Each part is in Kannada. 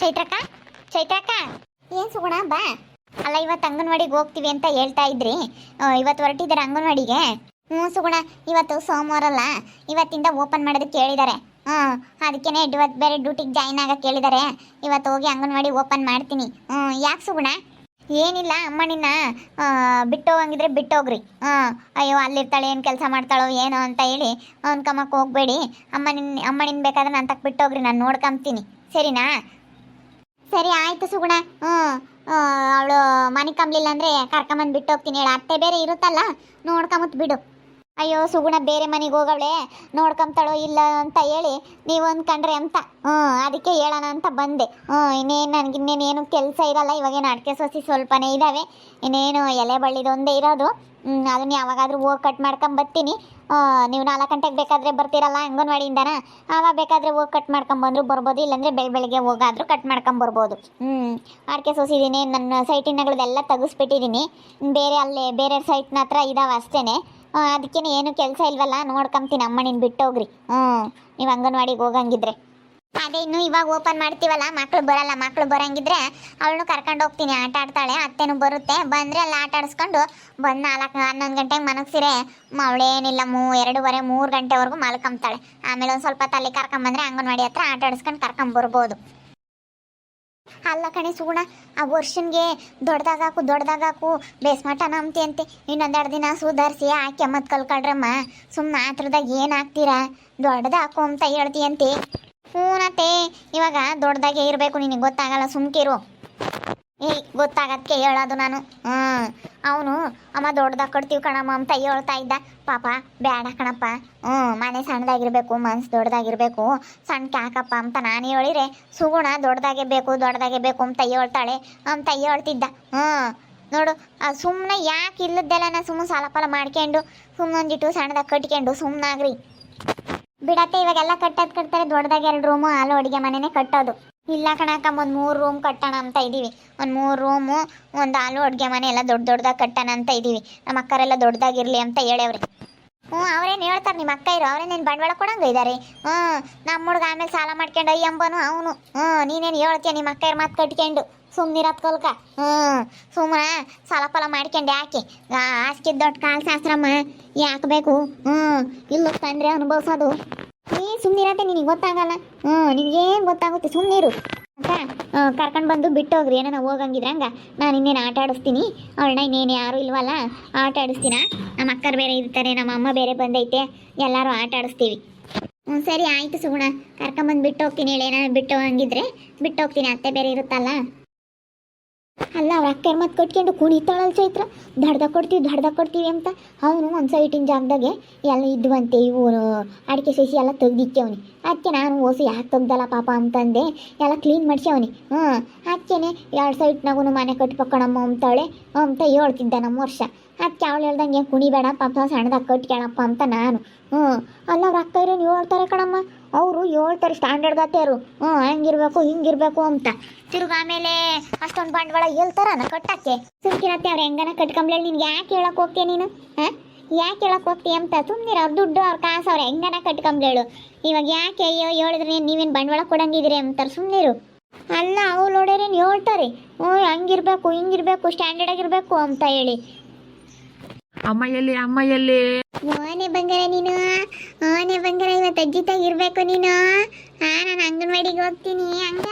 ಚೈತ್ರಕ್ಕ, ಚೈತ್ರಕ್ಕ, ಏನು ಸುಗುಣ ಬಾ. ಅಲ್ಲ ಇವತ್ತು ಅಂಗನವಾಡಿಗೆ ಹೋಗ್ತೀವಿ ಅಂತ ಹೇಳ್ತಾ ಇದ್ರಿ, ಇವತ್ತು ಹೊರಟಿದ್ದಾರೆ ಅಂಗನವಾಡಿಗೆ? ಹ್ಞೂ ಸುಗುಣ, ಇವತ್ತು ಸೋಮವಾರ ಅಲ್ಲ, ಇವತ್ತಿಂದ ಓಪನ್ ಮಾಡೋದಕ್ಕೆ ಹೇಳಿದ್ದಾರೆ. ಅದಕ್ಕೇನೆ ಇವತ್ತು ಬೇರೆ ಡ್ಯೂಟಿಗೆ ಜಾಯಿನ್ ಆಗಕ್ಕೆ ಹೇಳಿದ್ದಾರೆ. ಇವತ್ತು ಹೋಗಿ ಅಂಗನವಾಡಿ ಓಪನ್ ಮಾಡ್ತೀನಿ. ಯಾಕೆ ಸುಗುಣ? ಏನಿಲ್ಲ, ಅಮ್ಮನಿನ್ನ ಬಿಟ್ಟು ಹೋಗಂಗಿದ್ರೆ ಬಿಟ್ಟು ಹೋಗ್ರಿ. ಅಯ್ಯೋ ಅಲ್ಲಿರ್ತಾಳೆ, ಏನು ಕೆಲಸ ಮಾಡ್ತಾಳೋ ಏನೋ ಅಂತ ಹೇಳಿ ಅನ್ಕಮ್ಮಕ್ಕೆ ಹೋಗ್ಬೇಡಿ. ಅಮ್ಮನಿನ್ ಬೇಕಾದ್ರೆ ನಾನು ತಕ್ಕ ಬಿಟ್ಟು ಹೋಗ್ರಿ, ನಾನು ನೋಡ್ಕೊಂತೀನಿ, ಸರಿನಾ? ಸರಿ ಆಯ್ತು ಸುಗುಣ. ಅವಳು ಮನೆ ಕಂಬ್ಲಿಲ್ಲ ಅಂದರೆ ಕರ್ಕೊಂಬಂದು ಬಿಟ್ಟು ಹೋಗ್ತೀನಿ ಹೇಳ. ಅತ್ತೆ ಬೇರೆ ಇರುತ್ತಲ್ಲ, ನೋಡ್ಕೊಂಬತ್ ಬಿಡು. ಅಯ್ಯೋ ಸುಗುಣ ಬೇರೆ ಮನೆಗೆ ಹೋಗವಳೆ, ನೋಡ್ಕೊಂತಾಳೋ ಇಲ್ಲ ಅಂತ ಹೇಳಿ ನೀವು ಅಂದ್ಕೊಂಡ್ರೆ ಅಂತ. ಅದಕ್ಕೆ ಹೇಳೋಣ ಅಂತ ಬಂದೆ. ಇನ್ನೇನು ಕೆಲಸ ಇರಲ್ಲ, ಇವಾಗೇನು ಅಡಿಕೆ ಸೊಸಿ ಸ್ವಲ್ಪನೇ ಇದ್ದಾವೆ, ಇನ್ನೇನು ಎಲೆ ಬಳ್ಳಿದೊಂದೇ ಇರೋದು. ಅದನ್ನ ಯಾವಾಗಾದ್ರೂ ಹೋಗಿ ಕಟ್ ಮಾಡ್ಕೊಂಬರ್ತೀನಿ. ನೀವು 4 ಗಂಟೆಗೆ ಬೇಕಾದರೆ ಬರ್ತೀರಲ್ಲ ಅಂಗನವಾಡಿಯಿಂದನ, ಆವಾಗ ಬೇಕಾದರೆ ಹೋಗಿ ಕಟ್ ಮಾಡ್ಕೊಂಬಂದ್ರು ಬರ್ಬೋದು, ಇಲ್ಲಾಂದರೆ ಬೆಳಗ್ಗೆ ಹೋಗಾದರೂ ಕಟ್ ಮಾಡ್ಕೊಂಬರ್ಬೋದು. ಅಡಿಕೆ ಸೋಸಿದ್ದೀನಿ, ನನ್ನ ಸೈಟಿನಗಳದೆಲ್ಲ ತೆಗೆಸ್ಬಿಟ್ಟಿದ್ದೀನಿ. ಬೇರೆ ಸೈಟ್ನ ಹತ್ರ ಇದಾವೆ ಅಷ್ಟೇ. ಅದಕ್ಕೇನೆ ಏನು ಕೆಲಸ ಇಲ್ವಲ್ಲ, ನೋಡ್ಕೊಂತೀನಿ. ಅಮ್ಮನಿನ ಬಿಟ್ಟೋಗ್ರಿ. ನೀವು ಅಂಗನವಾಡಿಗೆ ಹೋಗಂಗಿದ್ರೆ ಅದೇ ಇನ್ನು ಇವಾಗ ಓಪನ್ ಮಾಡ್ತೀವಲ್ಲ, ಮಕ್ಕಳು ಬರಲ್ಲ. ಮಕ್ಕಳು ಬರೋಂಗಿದ್ರೆ ಅವಳನ್ನು ಕರ್ಕೊಂಡು ಹೋಗ್ತೀನಿ, ಆಟ ಆಡ್ತಾಳೆ. ಅತ್ತೆನೂ ಬರುತ್ತೆ, ಬಂದರೆ ಅಲ್ಲಿ ಆಟ ಆಡಿಸ್ಕೊಂಡು ಬಂದು 11 ಗಂಟೆಗೆ ಮನಗ್ಸಿರೆ ಅವಳೇನಿಲ್ಲ 2:30 3 ಗಂಟೆವರೆಗೂ ಮಲ್ಕೊಂತಾಳೆ. ಆಮೇಲೆ ಒಂದು ಸ್ವಲ್ಪ ತಲೆ ಕರ್ಕೊಂಬಂದ್ರೆ ಅಂಗನವಾಡಿ ಹತ್ರ ಆಟ ಆಡಿಸ್ಕೊಂಡು ಕರ್ಕೊಂಬರ್ಬೋದು. ಅಲ್ಲ ಕಣೆ ಸುಗುಣ, ಆ ವರ್ಷನ್ಗೆ ದೊಡ್ಡದಾಗಾಕು ಬೇಸ್ಮಟ ನಂಬ್ತಿ ಅಂತೆ. ಇನ್ನೊಂದೆರಡು ದಿನ ಸುಧಾರಿಸಿ ಹಾಕಿ ಅಮ್ಮತ್ ಕಲ್ಕೊಳ್ರಮ್ಮ. ಸುಮ್ಮನೆ ಆತ್ರದಾಗ ಏನು ಹಾಕ್ತೀರಾ, ದೊಡ್ಡದಾಕು ಅಂತ ಹೇಳ್ತೀಯಂತೆ. ಹೂನತ್ತೆ, ಇವಾಗ ದೊಡ್ಡದಾಗೆ ಇರಬೇಕು, ನಿನಗೆ ಗೊತ್ತಾಗಲ್ಲ, ಸುಮ್ಕಿರು. ಗೊತ್ತಾಗದಕ್ಕೆ ಹೇಳೋದು ನಾನು. ಅವನು ಅಮ್ಮ ದೊಡ್ಡದಾಗ ಕಟ್ತೀವಿ ಕಣಮ್ಮ ಅಂತ ಹೇಳ್ತಾ ಇದ್ದ. ಪಾಪ ಬೇಡ ಕಣಪ್ಪ, ಮನೆ ಸಣ್ಣದಾಗಿರ್ಬೇಕು, ಮನ್ಸು ದೊಡ್ಡದಾಗಿರ್ಬೇಕು, ಸಣ್ಣಕ್ಕೆ ಹಾಕಪ್ಪ ಅಂತ ನಾನು ಹೇಳಿದ್ರೆ ಸುಗುಣ ದೊಡ್ಡದಾಗೆ ಬೇಕು ಅಂತ ಹೇಳ್ತಾಳೆ ಅಂತ ಹೇಳ್ತಿದ್ದ. ನೋಡು, ಸುಮ್ಮನೆ ಯಾಕೆ ಇಲ್ಲದ್ದೆಲ್ಲ ಸುಮ್ಮನೆ ಸಾಲ ಪಾಲ ಮಾಡ್ಕೊಂಡು ಸುಮ್ಮನೊಂದಿಟ್ಟು ಸಣ್ಣದಾಗ ಕಟ್ಕೊಂಡು ಸುಮ್ಮನಾಗ್ರಿ. ಬಿಡತ್ತೆ, ಇವಾಗೆಲ್ಲ ಕಟ್ತಾರೆ ದೊಡ್ಡದಾಗಿ 2 ರೂಮು ಹಾಲು ಅಡುಗೆ ಮನೆನೇ ಕಟ್ಟೋದು. ಇಲ್ಲ ಕಣಕ್ಕ, ಒಂದು 3 ರೂಮ್ ಕಟ್ಟೋಣ ಅಂತ ಇದ್ದೀವಿ. ಒಂದು 3 ರೂಮು, ಒಂದು ಹಾಲು ಅಡುಗೆ ಮನೆ ಎಲ್ಲ ದೊಡ್ಡದಾಗಿ ಕಟ್ಟೋಣ ಅಂತ ಇದ್ದೀವಿ. ನಮ್ಮ ಅಕ್ಕರೆಲ್ಲ ದೊಡ್ಡದಾಗಿರಲಿ ಅಂತ ಹೇಳವ್ರಿ. ಅವ್ರೇನು ಹೇಳ್ತಾರೆ ನಿಮ್ಮ ಅಕ್ಕ ಇರೋ, ಅವ್ರೇನೇನು ಬಂಡವಾಳ ಕೊಡಂಗ ಇದ್ದಾರೆ. ನಮ್ಮ ಹುಡುಗ ಆಮೇಲೆ ಸಾಲ ಮಾಡ್ಕೊಂಡು ಅಯ್ಯಂಬನು ಅವನು. ನೀನೇನು ಹೇಳ್ತೀಯ ನಿಮ್ಮ ಅಕ್ಕ ಮಾತು ಕಟ್ಕೊಂಡು ಸುಮ್ಮನಿರತ್ ಕಲ್ಕ. ಸುಮ್ಮನೆ ಸಾಲ ಫಲ ಮಾಡ್ಕೊಂಡು ಯಾಕೆ ಹಾಸ್ಕಿದ್ ದೊಡ್ಡ ಕಾಲು ಶಾಸ್ತ್ರಮ್ಮ ಯಾಕಬೇಕು? ಇಲ್ಲ ತಂದ್ರೆ ಅನುಭವಿಸೋದು. ಸುಮ್ಮನಿರತ್ತೆ, ನಿನಗೆ ಗೊತ್ತಾಗಲ್ಲ. ನಿನಗೇನು ಗೊತ್ತಾಗುತ್ತೆ, ಸುಮ್ಮನಿರು ಅಂತ ಕರ್ಕೊಂಡು ಬಂದು ಬಿಟ್ಟೋಗ್ರಿ. ಏನೋ ನಾವು ಹೋಗಂಗಿದ್ರೆ ಹಂಗ ನಾನು ಇನ್ನೇನು ಆಟ ಆಡಿಸ್ತೀನಿ ಅವಳನ್ನ. ಇನ್ನೇನು ಯಾರೂ ಇಲ್ವಲ್ಲ, ಆಟ ಆಡಿಸ್ತೀನ. ನಮ್ಮ ಅಕ್ಕರು ಬೇರೆ ಇರ್ತಾರೆ, ನಮ್ಮ ಅಮ್ಮ ಬೇರೆ ಬಂದೈತೆ, ಎಲ್ಲರೂ ಆಟ ಆಡಿಸ್ತೀವಿ. ಸರಿ ಆಯಿತು ಸುಗುಣ, ಕರ್ಕೊಂಬಂದು ಬಿಟ್ಟು ಹೋಗ್ತೀನಿ. ಹೇಳಿ ಏನಾದ್ರು ಬಿಟ್ಟು ಹೋಗಿದ್ರೆ ಬಿಟ್ಟು ಹೋಗ್ತೀನಿ, ಅತ್ತೆ ಬೇರೆ ಇರುತ್ತಲ್ಲ. ಅಲ್ಲ ಅವ್ರ ಅಕ್ಕರ್ ಮತ್ತೆ ಕಟ್ಕೊಂಡು ಕುಣಿತಾಳಲ್ಲ ಚೈತ್ರ, ದಡ್ದಾಗ ಕೊಡ್ತೀವಿ ಅಂತ. ಅವನು ಒಂದು ಸೈಟಿನ ಜಾಗದಾಗೆ ಎಲ್ಲ ಇದ್ವಂತೆ, ಇವು ಅಡಿಕೆ ಸಸಿ ಎಲ್ಲ ತೆಗ್ದಿಕ್ಕವನಿ. ಅದಕ್ಕೆ ನಾನು ಓಸಿ ಯಾಕೆ ತೆಗ್ದಲ್ಲ ಪಾಪ ಅಂತಂದೆ, ಎಲ್ಲ ಕ್ಲೀನ್ ಮಾಡಿಸ್ಯವನಿ. ಅದಕ್ಕೇನೆ 2 ಸೈಟ್ನಾಗೂ ಮನೆ ಕಟ್ಬೇಕಣಮ್ಮ ಅಂತಾಳೆ ಅಂತ ಹೇಳ್ತಿದ್ದ ನಮ್ಮ ವರ್ಷ. ಅದಕ್ಕೆ ಅವಳು ಹೇಳ್ದಂಗೆ ಕುಣಿಬೇಡ ಪಾಪ, ಸಣ್ಣದಾಗ ಕಟ್ಕೊಳಪ್ಪ ಅಂತ ನಾನು. ಅಲ್ಲ ಅವ್ರ ಅಕ್ಕ ಇರೋನು ಹೇಳ್ತಾರೆ ಕಣಮ್ಮ, ಅವರು ಹೇಳ್ತಾರೆ ಸ್ಟ್ಯಾಂಡರ್ಡ್ ಗತೆಯರು, ಹಂಗಿರ್ಬೇಕು ಹಿಂಗಿರ್ಬೇಕು ಅಂತ. ತಿರುಗ ಆಮೇಲೆ ಅಷ್ಟೊಂದು ಬಂಡವಾಳ ಹೇಳ್ತಾರ ಕಟ್ಟಕ್ಕೆ. ಸುಮ್ಕಿರತ್ತೆ, ಅವ್ರು ಹೆಂಗನ ಕಟ್ಕೊಂಬ್ಲೇಳಿ. ನಿನ್ಗೆ ಯಾಕೆ ಹೇಳಕ್ಕೆ ಹೋಗ್ತೀಯ ನೀನು? ಯಾಕೆ ಹೇಳಕ್ಕೆ ಹೋಗ್ತೀಯ ಅಂತ ಸುಮ್ಮನಿರ. ಅವ್ರ ದುಡ್ಡು ಅವ್ರ ಕಾಸು, ಅವ್ರು ಹೆಂಗನ ಕಟ್ಕೊಂಬ್ಲೇಳು. ಇವಾಗ ಯಾಕೆ ಅಯ್ಯೋ ಹೇಳಿದ್ರೆ ನೀವೇನು ಬಂಡವಾಳ ಕೊಡಂಗಿದ್ದೀರಿ ಅಂತಾರೆ, ಸುಮ್ಮನಿರು. ಅಲ್ಲ ಅವ್ರು ನೋಡ್ಯಾರೇನು ಹೇಳ್ತಾರೆ, ಹಂಗಿರ್ಬೇಕು ಹಿಂಗಿರ್ಬೇಕು ಸ್ಟ್ಯಾಂಡರ್ಡ್ ಆಗಿರ್ಬೇಕು ಅಂತ ಹೇಳಿ. ಅಮ್ಮ ಎಲ್ಲಿ ಓನೆ ಬಂಗಾರ ನೀನು, ಓನೆ ಬಂಗಾರ, ಇವತ್ತು ಅಜ್ಜಿತಾಗ ಇರ್ಬೇಕು ನೀನು. ನಾನು ಅಂಗನವಾಡಿಗೆ ಹೋಗ್ತೀನಿ ಹಂಗ.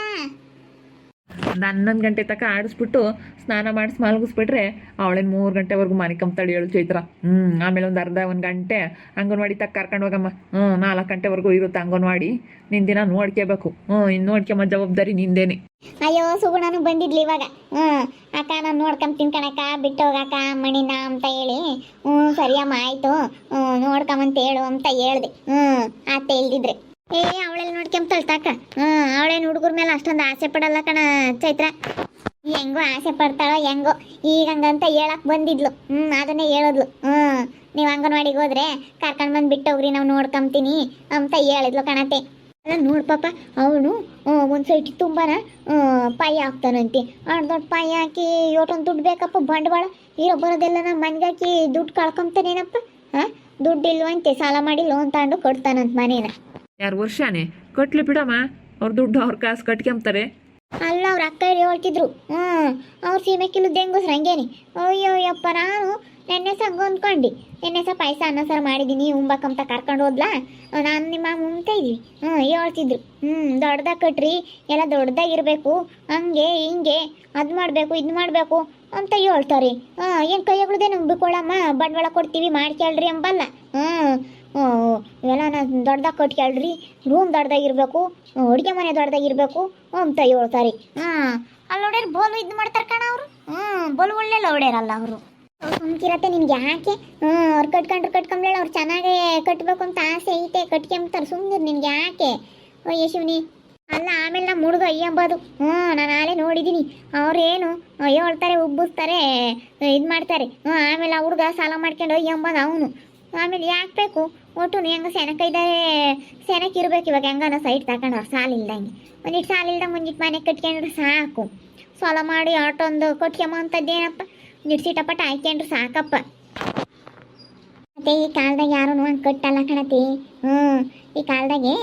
11 ಗಂಟೆ ತನಕ ಆಡಿಸ್ಬಿಟ್ಟು ಸ್ನಾನ ಮಾಡಿಸಿ ಮಲಗಿಸ್ಬಿಟ್ರೆ ಅವಳೇನು 3 ಗಂಟೆವರೆಗೂ ಮನೆ ಕಂಬ್ತಾಳೆ ಹೇಳು ಚೈತ್ರ. ಆಮೇಲೆ ಒಂದು ಅರ್ಧ 1 ಗಂಟೆ ಅಂಗನವಾಡಿ ತಕ್ಕ ಕರ್ಕೊಂಡು ಹೋಗಮ್ಮ. 4 ಗಂಟೆವರೆಗೂ ಇರುತ್ತೆ ಅಂಗನವಾಡಿ. ನಿನ್ನ ದಿನ ನೋಡ್ಕೋಬೇಕು. ಇನ್ನು ನೋಡ್ಕೊಂಬ ಜವಾಬ್ದಾರಿ ನಿಂದೇನೆ. ಅಯ್ಯೋ ಸುಗುಣನು ಬಂದಿದ್ಲಿ ಇವಾಗ. ಅಕ್ಕ ನಾನು ನೋಡ್ಕೊಂತೀನಿ ಕಣಕ್ಕ, ಬಿಟ್ಟು ಹೋಗಕ್ಕ ಮಣಿನ ಅಂತ ಹೇಳಿ. ಸರಿಯಮ್ಮ ಆಯಿತು, ನೋಡ್ಕೊಂಬಂತ ಹೇಳು ಅಂತ ಹೇಳ್ದೆ. ಆತ ಇಲ್ದಿದ್ರೆ ಅವಳೆಲ್ಲ ನೋಡ್ಕೊಂತಾಳ ತಾಕ. ಅವಳೇನು ಹುಡುಗರ ಮೇಲೆ ಅಷ್ಟೊಂದು ಆಸೆ ಪಡಲ್ಲ ಕಣ ಚೈತ್ರ. ಹೆಂಗೋ ಆಸೆ ಪಡ್ತಾಳೋ ಹೆಂಗೋ, ಈಗ ಹಂಗಂತ ಹೇಳಕ್ ಬಂದಿದ್ಲು. ಅದನ್ನೇ ಹೇಳಿದ್ಲು. ನೀವು ಅಂಗನವಾಡಿಗೆ ಹೋದ್ರೆ ಕರ್ಕೊಂಡು ಬಂದು ಬಿಟ್ಟೋಗ್ರಿ, ನಾವು ನೋಡ್ಕೊಂತೀನಿ ಅಂತ ಹೇಳಿದ್ಲು ಕಣತೆ. ಅಲ್ಲ ನೋಡ್ ಪಾಪ, ಅವನು ಒಂದು ಸೈಟಿಗೆ ತುಂಬಾನ ಪಾಯಿ ಹಾಕ್ತಾನಂತೆ. ದೊಡ್ಡ ಪಾಯಿ ಹಾಕಿ ಯೋಟೊಂದು ದುಡ್ಡು ಬೇಕಪ್ಪ, ಬಂಡವಾಳ ಇರೋ ಬರೋದೆಲ್ಲ ನಮ್ಮ ಮನೆಗೆ ಹಾಕಿ ದುಡ್ಡು ಕಳ್ಕೊಂತಾನೇನಪ್ಪ. ದುಡ್ಡು ಇಲ್ವಂತೆ, ಸಾಲ ಮಾಡಿ ಲೋನ್ ತಗೊಂಡು ಕೊಡ್ತಾನಂತ ಮನೇನ. ಯಾರು ವರ್ಷಾನೆ ಕಟ್ಲಿ ಬಿಡಮ್ಮ, ಅವ್ರ ದುಡ್ಡು ಅವ್ರ ಕಾಸು ಕಟ್ಕೊಂತಾರೆ. ಅಲ್ಲ ಅವ್ರ ಅಕ್ಕ ಹೇಳ್ತಿದ್ರು ಅವ್ರು ಸೀಮೆ ಕಿಲುದ್ದು ಹೆಂಗಸ್ರು ಹಂಗೇನಿ. ಅಯ್ಯೋ ಯಪ್ಪ, ನಾನು ನೆನ್ನೆ ಸಂಗ ಅಂದ್ಕೊಂಡು ನೆನ್ನೆ ಸಹ ಪಾಯಸ ಅನ್ನ ಸಾರು ಮಾಡಿದ್ದೀನಿ ಉಂಬಕ್ಕಂತ ಕರ್ಕೊಂಡು ಹೋದ್ಲಾ. ನಾನು ನಿಮ್ಮ ಮುಂತ ಇದ್ವಿ. ಹೇಳ್ತಿದ್ರು ದೊಡ್ಡದಾಗ ಕಟ್ರಿ, ಎಲ್ಲ ದೊಡ್ಡದಾಗಿರ್ಬೇಕು, ಹಂಗೆ ಹಿಂಗೆ ಅದು ಮಾಡಬೇಕು ಇದು ಮಾಡಬೇಕು ಅಂತ ಹೇಳ್ತಾರೆ. ಏನು ಕೈಯಾಗಳುದೇ ನಂಬಿಕೊಳ್ಳಮ್ಮ, ಬಂಡವಾಳ ಕೊಡ್ತೀವಿ ಮಾಡ್ಕೇಳ್ರಿ ಎಂಬಲ್ಲ. ಇವೆಲ್ಲ ನಾನು ದೊಡ್ಡದಾಗ ಕಟ್ಕೇಳ್ರಿ, ರೂಮ್ ದೊಡ್ಡದಾಗಿರ್ಬೇಕು, ಅಡುಗೆ ಮನೆ ದೊಡ್ಡದಾಗಿರ್ಬೇಕು ಅಂತ ಹೇಳ್ತಾರೆ. ಅಲ್ಲಿ ನೋಡ್ಯಾರ ಬೋಲು ಇದು ಮಾಡ್ತಾರೆ ಕಣ ಅವರು. ಬೋಲು ಒಳ್ಳೆಲ್ಲ ಹೊಡ್ಯಾರಲ್ಲ ಅವರು. ಸುಮ್ಕಿರತ್ತೆ ನಿನ್ಗೆ ಯಾಕೆ? ಅವ್ರು ಕಟ್ಕೊಂಡ್ಮೇಲೆ ಅವ್ರು ಚೆನ್ನಾಗೇ ಕಟ್ಟಬೇಕು ಅಂತ ಆಸೆ ಐತೆ, ಕಟ್ಕೊಂತಾರೆ. ಸುಮ್ಮನೆ ನಿನ್ಗೆ ಯಾಕೆ? ಯಶಿವ್ನಿ ಅಲ್ಲ, ಆಮೇಲೆ ನಮ್ಮ ಹುಡುಗ ಅಯ್ಯಂಬೋದು. ನಾನು ಆಲೇ ನೋಡಿದ್ದೀನಿ. ಅವ್ರೇನು ಹೇಳ್ತಾರೆ, ಉಬ್ಬಿಸ್ತಾರೆ, ಇದು ಮಾಡ್ತಾರೆ. ಆಮೇಲೆ ಆ ಹುಡುಗ ಸಾಲ ಮಾಡ್ಕೊಂಡು ಅಯ್ಯಂಬೋದು ಅವನು. ಆಮೇಲೆ ಯಾಕೆ ಬೇಕು? ಒಟ್ಟು ಹೆಂಗೆ ಸೆನಕೈದಾರೆ ಸೆನಕ್ಕಿರ್ಬೇಕು. ಇವಾಗ ಹೆಂಗನ ಸೈಟ್ ತಗೊಂಡು ಸಾಲ ಇಲ್ದಂಗೆ ಒಂದಿಟ್ಟು ಸಾಲ ಇಲ್ದಂಗೆ ಒಂದಿಟ್ಟು ಮನೆ ಕಟ್ಕೊಂಡ್ರೆ ಸಾಕು. ಸಾಲ ಮಾಡಿ ಆಟೋ ಒಂದು ಕಟ್ಕೊಂಬ ಅಂತದ್ದೇನಪ್ಪ, ಒಂದಿಟ್ಟು ಸಿಟಪಟ ಹಾಕ್ಕೊಂಡ್ರೆ ಸಾಕಪ್ಪ. ಮತ್ತೆ ಈ ಕಾಲದಾಗ ಯಾರೂ ಹಂಗೆ ಕಟ್ಟಲ್ಲ ಕಣತಿ. ಈ ಕಾಲದಾಗೆ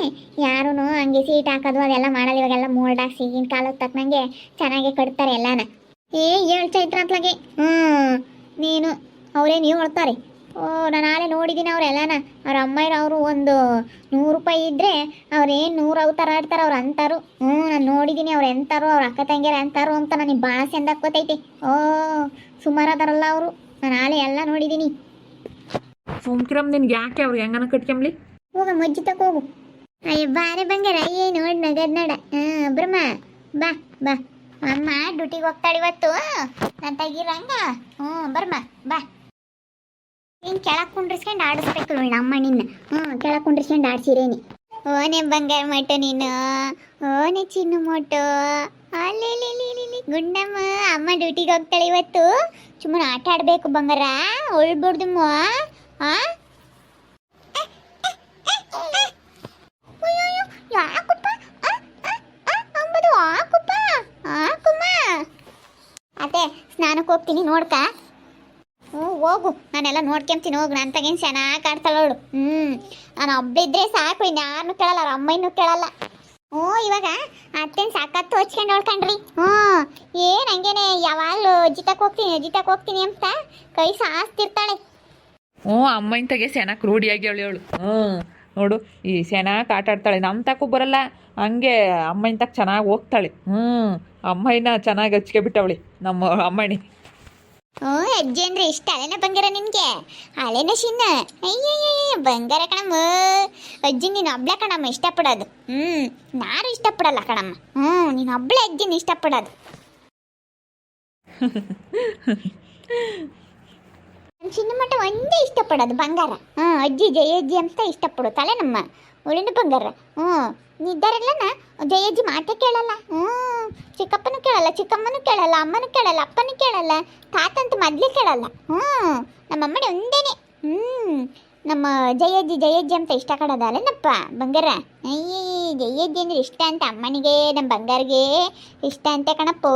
ಯಾರೂ ಹಂಗೆ ಸೀಟ್ ಹಾಕೋದು ಅದೆಲ್ಲ ಮಾಡಲ್ಲ. ಇವಾಗೆಲ್ಲ ಮೋಲ್ಡ್ ಹಾಕ್ಸಿ ಈಗಿನ ಕಾಲಕ್ಕೆ ತಕ್ಕನಂಗೆ ಚೆನ್ನಾಗೆ ಕಟ್ತಾರೆ ಎಲ್ಲಾನ. ಹೇಳು ಚೈತ್ರ ಅಂತಲಾಗೆ ನೀನು ಅವರೇನು ಹೇಳ್ತಾರೆ. ನಾನು ನಾಳೆ ನೋಡಿದ್ದೀನಿ ಅವರೆಲ್ಲನ. ಅವ್ರ ಅಮ್ಮಯ್ಯರವರು ಒಂದು 100 ರೂಪಾಯಿ ಇದ್ದರೆ ಅವ್ರೇನು 100 ಅವತಾರ ಆಡ್ತಾರೆ ಅವ್ರು ಅಂತಾರು. ನಾನು ನೋಡಿದ್ದೀನಿ ಅವ್ರು ಎಂತಾರು, ಅವ್ರ ಅಕ್ಕ ತಂಗಿಯರು ಅಂತಾರು ಅಂತ ನನಗೆ ಭಾಳ ಚಂದ ಗೊತ್ತೈತಿ. ಸುಮಾರು ಅದಾರಲ್ಲ ಅವರು. ನಾನು ನಾಳೆ ಎಲ್ಲ ನೋಡಿದ್ದೀನಿ. ಸುಮ್ಕಿರಮ್, ನಿನ್ಗೆ ಯಾಕೆ ಅವ್ರು ಹೆಂಗನ ಕಟ್ಕೊಂಬ್ಲಿ? ಹೋಗ ಮಜ್ಜಿ ತಗೋಗು. ಅಯ್ಯ ಬಾರೆ ಬಂಗಾರ, ನೋಡಿ ನಗದ್ ನಡ. ಬ್ರಹ್ಮ ಬಾ ಬಾ, ಅಮ್ಮ ಡ್ಯೂಟಿಗೆ ಹೋಗ್ತಾಳೆ ಇವತ್ತು. ನಾನು ತೆಗಿರಂಗ. ಬರ್ಮ ಬಾ. ನೀನು ಕೆಳಗೆ ಕುಂಡ್ರಿಸ್ಕೊಂಡು ಆಡಿಸ್ಬೇಕು ನೋಡಿ ಅಮ್ಮ ನಿನ್ನ. ಕೆಳಗೆ ಕುಂಡ್ರಿಸ್ಕೊಂಡು ಆಡ್ಸಿರೇನಿ. ಓನೇ ಬಂಗಾರ ಮಟ್ಟು ನೀನು, ಓನೇ ಚಿನ್ನು ಮೋಟು. ಅಲ್ಲಿ ಗುಂಡಮ್ಮ, ಅಮ್ಮ ಡ್ಯೂಟಿಗೆ ಹೋಗ್ತಾಳೆ ಇವತ್ತು. ಸುಮ್ಮನೆ ಆಟ ಆಡಬೇಕು ಬಂಗಾರ, ಒಳ್ಬಿಡ್ದಮ್ಮ. ಅದೇ ಸ್ನಾನಕ್ಕೆ ಹೋಗ್ತೀನಿ ನೋಡ್ಕ. ಹೋಗು, ನಾನೆಲ್ಲ ನೋಡ್ಕೊಂತೀನಿ ಹೋಗು. ನನ್ನ ತಗೇನು ಚೆನ್ನಾಗಿ ಆಡ್ತಾಳವಳು. ನಾನು ಒಬ್ಳಿದ್ರೆ ಸಾಕು, ಇನ್ಯಾರನ್ನೂ ಕೇಳಲ್ಲ, ಅವ್ರ ಅಮ್ಮನೂ ಕೇಳಲ್ಲ. ಇವಾಗ ಅತ್ತೇನು ಸಾಕತ್ತು ಹಚ್ಕೊಂಡು ನೋಡ್ಕಂಡ್ರಿ. ಏನು ಹಂಗೇನೆ ಯಾವಾಗಲೂ ಅಜ್ಜಿತಕ್ಕೆ ಹೋಗ್ತೀನಿ ಅಂತ ಕೈ ಸಾಸ್ತಿರ್ತಾಳೆ. ಅಮ್ಮನ ತಗೆ ಚೆನ್ನಾಗಿ ರೂಢಿಯಾಗಿ ಅವಳು. ನೋಡು, ಈ ಚೆನ್ನಾಗಿ ಆಟ ಆಡ್ತಾಳೆ. ನಮ್ಮ ತಕ್ಕೂ ಬರಲ್ಲ, ಹಂಗೆ ಅಮ್ಮನ ತಕ್ಕ ಚೆನ್ನಾಗಿ ಹೋಗ್ತಾಳೆ. ಅಮ್ಮಯ್ಯನ ಚೆನ್ನಾಗಿ ಹಚ್ಕೆ ಬಿಟ್ಟವಳಿ ನಮ್ಮ ಅಮ್ಮಣ್ಣಿ. ಅಜ್ಜಿ ಅಂದ್ರೆ ಇಷ್ಟ ಅಲ್ಲೇನ ಬಂಗಾರ ನಿನ್ಗೆ? ಅಲ್ಲೇನ ಶಿನ್ನ? ಅಯ್ಯಯ್ಯ ಬಂಗಾರ ಕಣಮ್ಮ. ಅಜ್ಜಿ ನೀನು ಒಬ್ಳೆ ಕಣಮ್ಮ ಇಷ್ಟಪಡೋದು. ನಾರು ಇಷ್ಟಪಡಲ್ಲ ಕಣಮ್ಮ. ನೀನು ಒಬ್ಳೆ ಅಜ್ಜಿನ ಇಷ್ಟಪಡೋದು. ಚಿನ್ನ ಮಟ್ಟ ಒಂದೇ ಇಷ್ಟಪಡೋದು ಬಂಗಾರ. ಅಜ್ಜಿ ಜಯಜ್ಜಿ ಅಂತ ಇಷ್ಟಪಡೋ ತಲೆ ನಮ್ಮ ಒಳ್ಳೆನ ಬಂಗಾರ. ನಿದ್ದಾರಲ್ಲನ ಜಯಜ್ಜಿ ಮಾತೇ ಕೇಳಲ್ಲ. ಚಿಕ್ಕಪ್ಪನೂ ಕೇಳಲ್ಲ, ಚಿಕ್ಕಮ್ಮನೂ ಕೇಳಲ್ಲ, ಅಮ್ಮನೂ ಕೇಳಲ್ಲ, ಅಪ್ಪನೂ ಕೇಳಲ್ಲ, ತಾತಂತ ಮೊದಲೇ ಕೇಳಲ್ಲ. ನಮ್ಮಮ್ಮನೇ ಒಂದೇನೆ. ನಮ್ಮ ಜಯಜ್ಜಿ ಅಂತ ಇಷ್ಟ ಕಡೋದಲ್ಲನಪ್ಪ ಬಂಗಾರ. ಅಯ್ಯೇ ಜಯಜ್ಜಿ ಅಂದ್ರೆ ಇಷ್ಟ ಅಂತ ಅಮ್ಮನಿಗೆ, ನಮ್ಮ ಬಂಗಾರಿಗೆ ಇಷ್ಟ ಅಂತೆ ಕಣಪ್ಪೋ.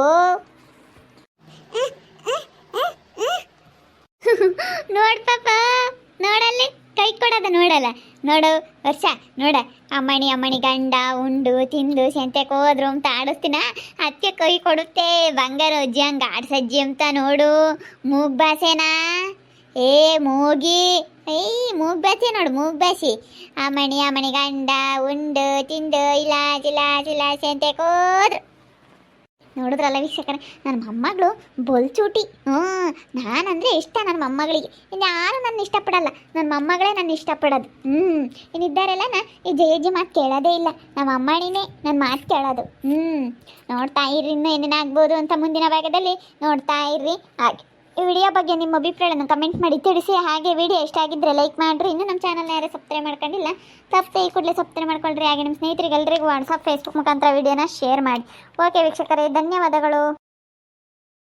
ನೋಡ್ ಪಾಪ, ನೋಡಲ್ಲಿ ಕೈ ಕೊಡೋದ ನೋಡಲ್ಲ. ನೋಡು ವರ್ಷ ನೋಡ, ಅಮ್ಮಣಿ ಗಂಡ ಉಂಡು ತಿಂದು ಸೆಂತೆಗೆ ಹೋದ್ರು ಅಂತ ಆಡಿಸ್ತೀನ, ಅದಕ್ಕೆ ಕೈ ಕೊಡುತ್ತೆ ಬಂಗಾರ. ಅಜ್ಜಿ ಹಂಗೆ ಆಡ್ಸಜ್ಜಿ ಅಂತ ನೋಡು. ಮೂಗ್ ಬಾಸೆನಾ? ಮೂಗಿ ಮೂಗ್ ಬಾಸೆ ನೋಡು, ಮೂಗ್ ಬಾಸಿ. ಅಮ್ಮಣಿ ಗಂಡ ಉಂಡು ತಿಂದು ಇಲ್ಲ ಸೆಂತೆಗೆ ಹೋದ್ರು. ನೋಡಿದ್ರಲ್ಲ ವೀಕ್ಷಕರ, ನನ್ನ ಮೊಮ್ಮಗಳು ಬೊಲ್ಚೂಟಿ. ನಾನಂದರೆ ಇಷ್ಟ ನನ್ನ ಮೊಮ್ಮಗಳಿಗೆ. ಇನ್ಯಾರು ನನ್ನ ಇಷ್ಟಪಡಲ್ಲ, ನನ್ನ ಮೊಮ್ಮಗಳೇ ನನ್ನ ಇಷ್ಟಪಡೋದು. ಇನ್ನಿದ್ದಾರೆಲ್ಲ ಈ ಜಯಜ್ಜಿ ಮಾತು ಕೇಳೋದೇ ಇಲ್ಲ. ನಮ್ಮ ಅಮ್ಮಣಿನೇ ನನ್ನ ಮಾತು ಕೇಳೋದು. ನೋಡ್ತಾ ಇರ್ರಿ, ಇನ್ನೂ ಏನೇನಾಗ್ಬೋದು ಅಂತ ಮುಂದಿನ ಭಾಗದಲ್ಲಿ ನೋಡ್ತಾ ಇರ್ರಿ. ಹಾಗೆ ಈ ವಿಡಿಯೋ ಬಗ್ಗೆ ನಿಮ್ಮ ಅಭಿಪ್ರಾಯವನ್ನು ಕಮೆಂಟ್ ಮಾಡಿ ತಿಳಿಸಿ. ಹಾಗೆ ವಿಡಿಯೋ ಇಷ್ಟ ಆಗಿದ್ದರೆ ಲೈಕ್ ಮಾಡಿರಿ. ಇನ್ನೂ ನಮ್ಮ ಚಾನಲ್ನ ಯಾರೇ ಸಬ್ಸ್ಕ್ರೈಬ್ ಮಾಡ್ಕೊಂಡಿಲ್ಲ, ಈ ಕೂಡಲೇ ಸಬ್ಸ್ಕ್ರೈಬ್ ಮಾಡ್ಕೊಳ್ರಿ. ಹಾಗೆ ನಿಮ್ಮ ಸ್ನೇಹಿತರಿಗೆಲ್ಲರಿಗೂ ವಾಟ್ಸಪ್ ಫೇಸ್ಬುಕ್ ಮುಖಾಂತರ ವಿಡಿಯೋನ ಶೇರ್ ಮಾಡಿ. ಓಕೆ ವೀಕ್ಷಕರೇ, ಧನ್ಯವಾದಗಳು.